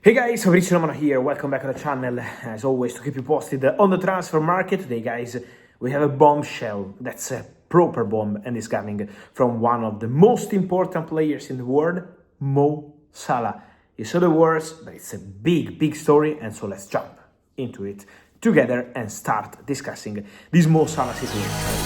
Hey guys, Fabrizio Romano here, welcome back to the channel. As always, to keep you posted on the transfer market. Today guys, we have a bombshell, that's a proper bomb, and it's coming from one of the most important players in the world, Mo Salah. You saw the words, but it's a big story, and so let's jump into it together and start discussing this Mo Salah situation.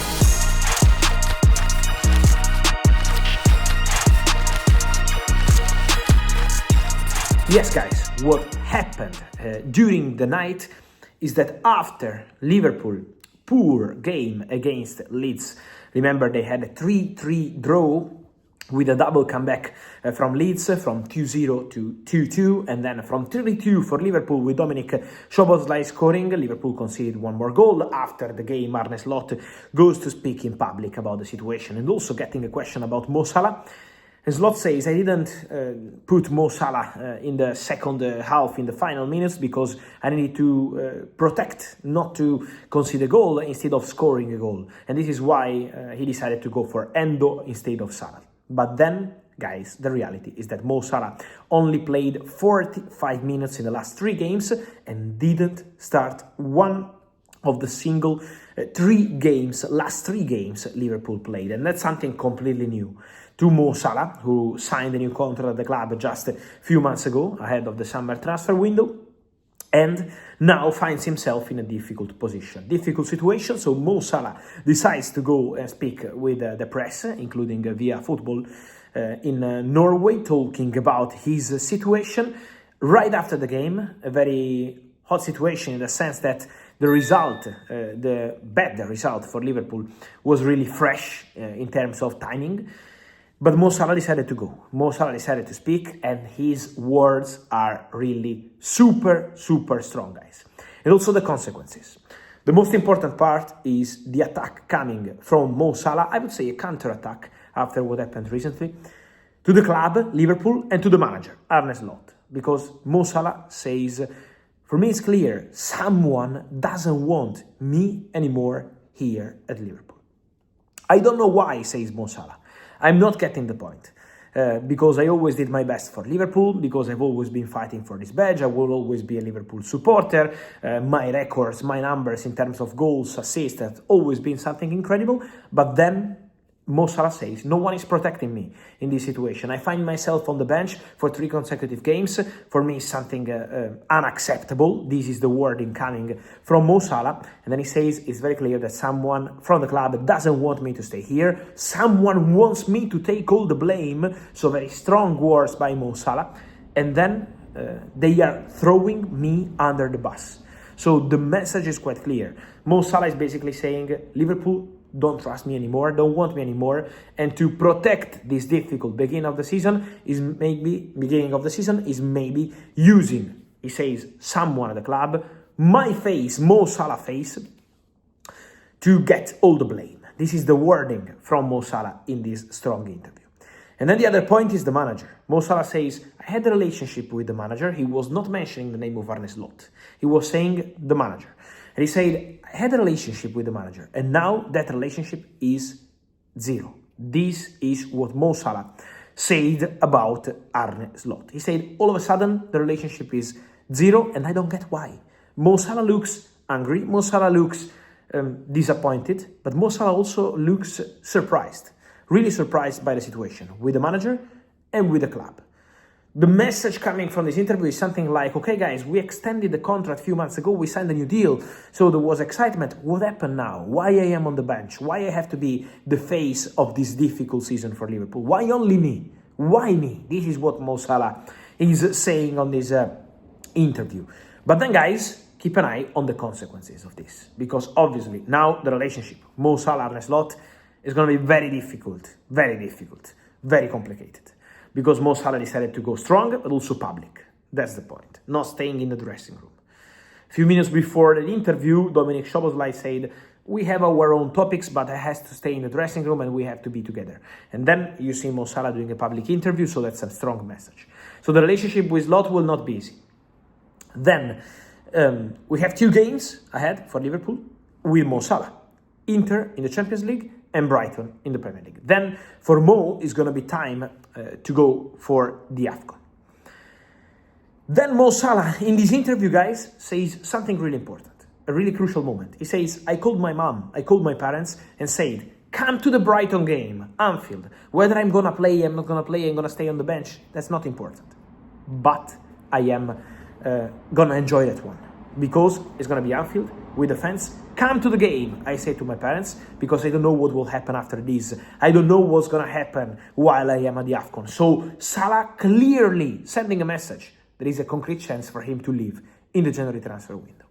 Yes guys, what happened during the night is that after Liverpool poor game against Leeds, remember they had a 3-3 draw with a double comeback from Leeds from 2-0 to 2-2, and then from 3-2 for Liverpool with Dominic Szoboszlai scoring. Liverpool conceded one more goal. After the game, Arne Slot goes to speak in public about the situation and also getting a question about Mo Salah. And Slot says, I didn't put Mo Salah in the second half in the final minutes because I needed to protect, not to concede a goal instead of scoring a goal. And this is why he decided to go for Endo instead of Salah. But then, guys, the reality is that Mo Salah only played 45 minutes in the last 3 games and didn't start one of the single last three games Liverpool played. And that's something completely new to Mo Salah, who signed a new contract at the club just a few months ago, ahead of the summer transfer window, and now finds himself in a difficult situation. So Mo Salah decides to go and speak with the press, including via football in Norway, talking about his situation right after the game. A very hot situation in the sense that the result, the bad result for Liverpool was really fresh in terms of timing. But Mo Salah decided to go. Mo Salah decided to speak, and his words are really super strong, guys. And also the consequences. The most important part is the attack coming from Mo Salah, I would say a counter-attack after what happened recently, to the club, Liverpool, and to the manager, Arne Slot. Because Mo Salah says, for me it's clear, someone doesn't want me anymore here at Liverpool. I don't know why, says Mo Salah. I'm not getting the point, because I always did my best for Liverpool, because I've always been fighting for this badge. I will always be a Liverpool supporter. My records, my numbers in terms of goals, assists, have always been something incredible. But then Mo Salah says, no one is protecting me in this situation. I find myself on the bench for 3 consecutive games. For me, something unacceptable. This is the wording coming from Mo Salah. And then he says, it's very clear that someone from the club doesn't want me to stay here. Someone wants me to take all the blame. So very strong words by Mo Salah. And then they are throwing me under the bus. So the message is quite clear. Mo Salah is basically saying, Liverpool don't trust me anymore, don't want me anymore, and to protect this difficult beginning of the season is maybe using, he says, someone at the club, my face, Mo Salah face, to get all the blame. This is the wording from Mo Salah in this strong interview. And then the other point is the manager. Mo Salah says, I had a relationship with the manager. He was not mentioning the name of Arne Slot. He was saying the manager. And he said, I had a relationship with the manager, and now that relationship is 0. This is what Mo Salah said about Arne Slot. He said, all of a sudden, the relationship is 0, and I don't get why. Mo Salah looks angry, Mo Salah looks disappointed, but Mo Salah also looks surprised, really surprised by the situation with the manager and with the club. The message coming from this interview is something like, okay guys, we extended the contract a few months ago, we signed a new deal, so there was excitement. What happened now? Why I am on the bench? Why I have to be the face of this difficult season for Liverpool? Why only me? Why me? This is what Mo Salah is saying on this interview. But then guys, keep an eye on the consequences of this, because obviously now the relationship, Mo Salah, Arne Slot, is going to be very difficult, very complicated. Because Mo Salah decided to go strong, but also public. That's the point. Not staying in the dressing room. A few minutes before the interview, Dominic Szoboszlai said, we have our own topics, but I have to stay in the dressing room and we have to be together. And then you see Mo Salah doing a public interview, so that's a strong message. So the relationship with Slot will not be easy. Then we have 2 games ahead for Liverpool with Mo Salah. Inter in the Champions League and Brighton in the Premier League. Then for Mo, it's going to be time to go for the AFCON. Then Mo Salah, in this interview, guys, says something really important, a really crucial moment. He says, I called my mom, I called my parents and said, come to the Brighton game, Anfield. Whether I'm gonna play, I'm not gonna play, I'm gonna stay on the bench, that's not important. But I am gonna enjoy that one because it's gonna be Anfield with the fans. Come to the game, I say to my parents, because I don't know what will happen after this. I don't know what's gonna happen while I am at the AFCON. So Salah clearly sending a message. There is a concrete chance for him to leave in the January transfer window.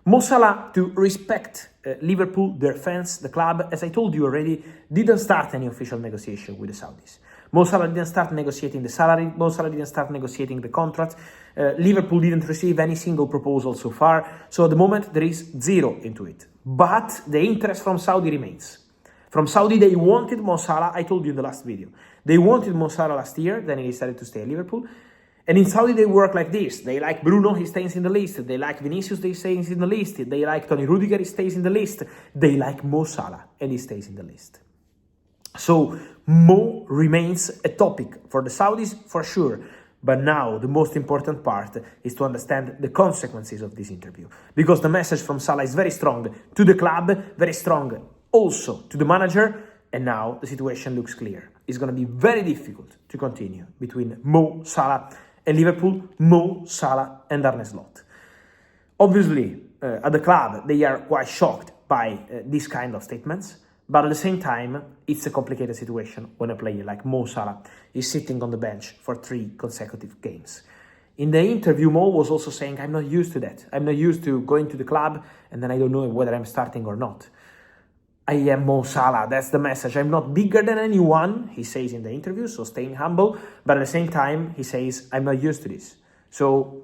Mo Salah, to respect Liverpool, their fans, the club, as I told you already, didn't start any official negotiation with the Saudis. Mo Salah didn't start negotiating the salary. Mo Salah didn't start negotiating the contract. Liverpool didn't receive any single proposal so far. So at the moment, there is zero into it. But the interest from Saudi remains. From Saudi, they wanted Mo Salah. I told you in the last video. They wanted Mo Salah last year. Then he decided to stay at Liverpool. And in Saudi, they work like this. They like Bruno, he stays in the list. They like Vinicius, he stays in the list. They like Tony Rudiger, he stays in the list. They like Mo Salah, and he stays in the list. So Mo remains a topic for the Saudis, for sure. But now, the most important part is to understand the consequences of this interview. Because the message from Salah is very strong to the club, very strong also to the manager. And now the situation looks clear. It's going to be very difficult to continue between Mo Salah and Liverpool, Mo Salah and Arne Slot. Obviously, at the club, they are quite shocked by these kind of statements, but at the same time, it's a complicated situation when a player like Mo Salah is sitting on the bench for 3 consecutive games. In the interview, Mo was also saying, I'm not used to that. I'm not used to going to the club and then I don't know whether I'm starting or not. I am Mo Salah, that's the message. I'm not bigger than anyone, he says in the interview, so staying humble. But at the same time, he says, I'm not used to this. So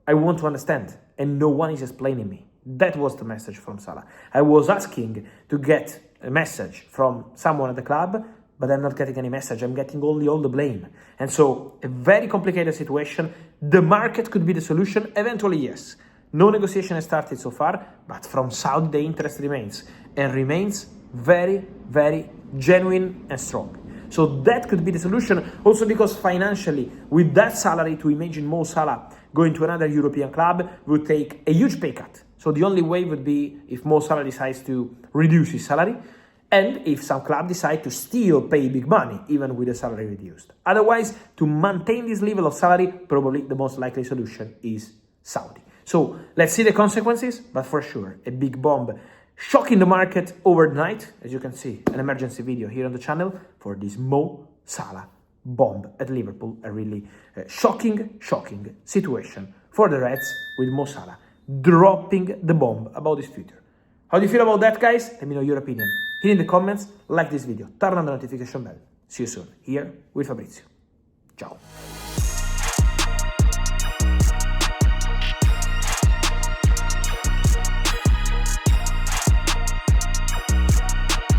I want to understand, and no one is explaining me. That was the message from Salah. I was asking to get a message from someone at the club, but I'm not getting any message. I'm getting only all the blame. And so, a very complicated situation. The market could be the solution. Eventually, yes. No negotiation has started so far, but from Saudi, the interest remains. And remains very, very genuine and strong. So that could be the solution. Also because financially, with that salary, to imagine Mo Salah going to another European club would take a huge pay cut. So the only way would be if Mo Salah decides to reduce his salary, and if some club decide to still pay big money, even with the salary reduced. Otherwise, to maintain this level of salary, probably the most likely solution is Saudi. So let's see the consequences, but for sure, a big bomb shocking the market overnight. As you can see, an emergency video here on the channel for this Mo Salah bomb at Liverpool. A really shocking situation for the Reds with Mo Salah dropping the bomb about his future. How do you feel about that, guys? Let me know your opinion here in the comments. Like this video, turn on the notification bell. See you soon here with Fabrizio. Ciao.